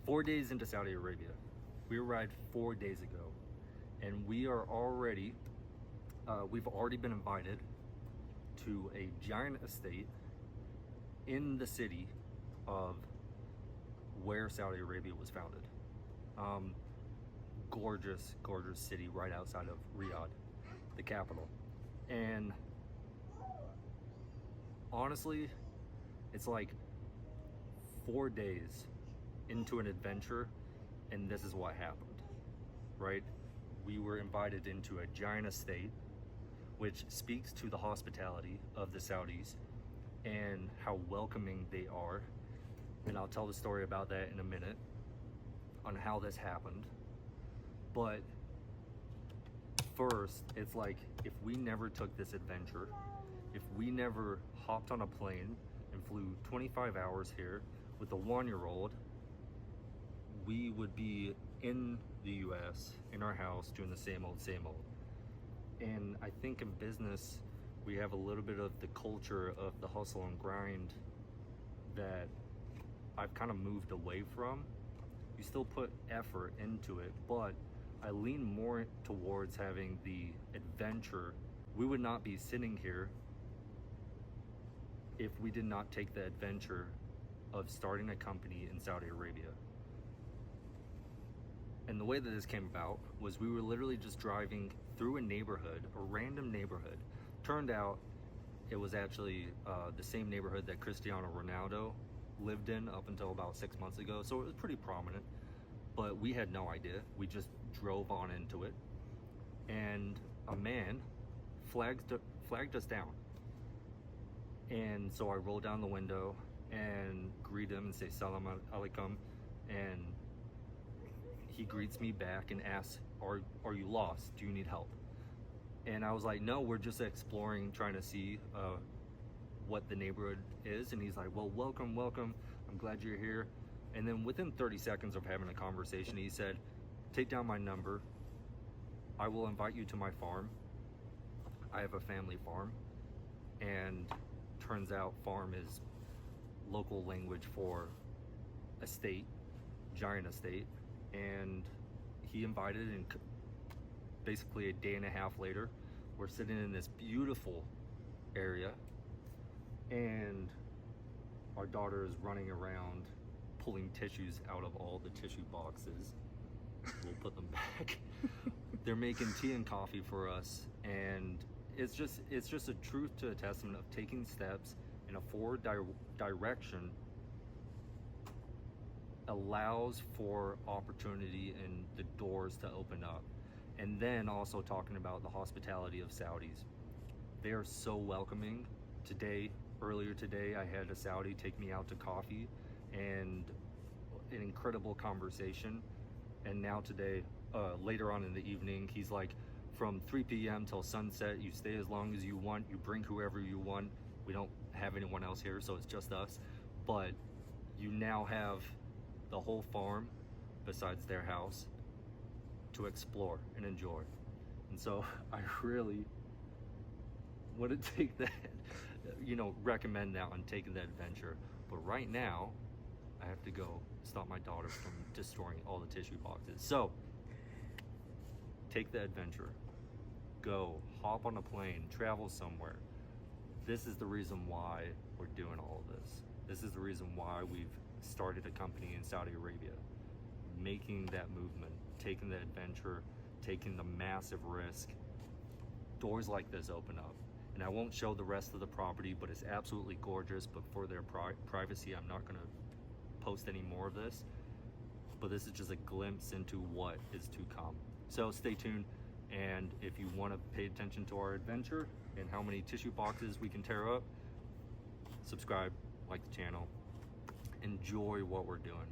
4 days into Saudi Arabia. We arrived 4 days ago, and we've already been invited to a giant estate in the city of where Saudi Arabia was founded. Gorgeous city right outside of Riyadh, the capital. And honestly, it's like 4 days into an adventure, and this is what happened, right? We were invited into a giant estate, which speaks to the hospitality of the Saudis and how welcoming they are. And I'll tell the story about that in a minute on how this happened. But first, it's like, if we never took this adventure, if we never hopped on a plane and flew 25 hours here with a 1-year-old, we would be in the US, in our house, doing the same old. And I think in business, we have a little bit of the culture of the hustle and grind that I've kind of moved away from. You still put effort into it, but I lean more towards having the adventure. We would not be sitting here if we did not take the adventure of starting a company in Saudi Arabia. And the way that this came about was we were literally just driving through a neighborhood, a random neighborhood. Turned out it was actually the same neighborhood that Cristiano Ronaldo lived in up until about 6 months ago. So it was pretty prominent, but we had no idea. We just drove on into it, and a man flagged us down. And so I rolled down the window and greet him and say salam alaikum, and he greets me back and asks, are you lost? Do you need help? And I was like, no, we're just exploring, trying to see what the neighborhood is. And he's like, well, welcome, I'm glad you're here. And then within 30 seconds of having a conversation, he said, take down my number, I will invite you to my farm. I have a family farm, and turns out farm is local language for estate, giant estate. And he invited, and basically a day and a half later, we're sitting in this beautiful area, and our daughter is running around pulling tissues out of all the tissue boxes. We'll put them back. They're making tea and coffee for us, and it's just a truth to a testament of taking steps in a forward direction allows for opportunity and the doors to open up. And then also talking about the hospitality of Saudis. They are so welcoming. Earlier today, I had a Saudi take me out to coffee and an incredible conversation. And now today, later on in the evening, he's like, from 3 p.m. till sunset, you stay as long as you want, you bring whoever you want. We don't have anyone else here, so it's just us. But you now have the whole farm, besides their house, to explore and enjoy. And so I really want to take that, recommend that on taking that adventure. But right now, I have to go stop my daughter from destroying all the tissue boxes. So take the adventure, go hop on a plane, travel somewhere. This is the reason why we're doing all of this. This is the reason why we've started a company in Saudi Arabia, making that movement, taking the adventure, taking the massive risk. Doors like this open up. And I won't show the rest of the property, but it's absolutely gorgeous. But for their privacy, I'm not gonna post any more of this. But this is just a glimpse into what is to come. So stay tuned. And if you want to pay attention to our adventure and how many tissue boxes we can tear up, subscribe, like the channel, enjoy what we're doing.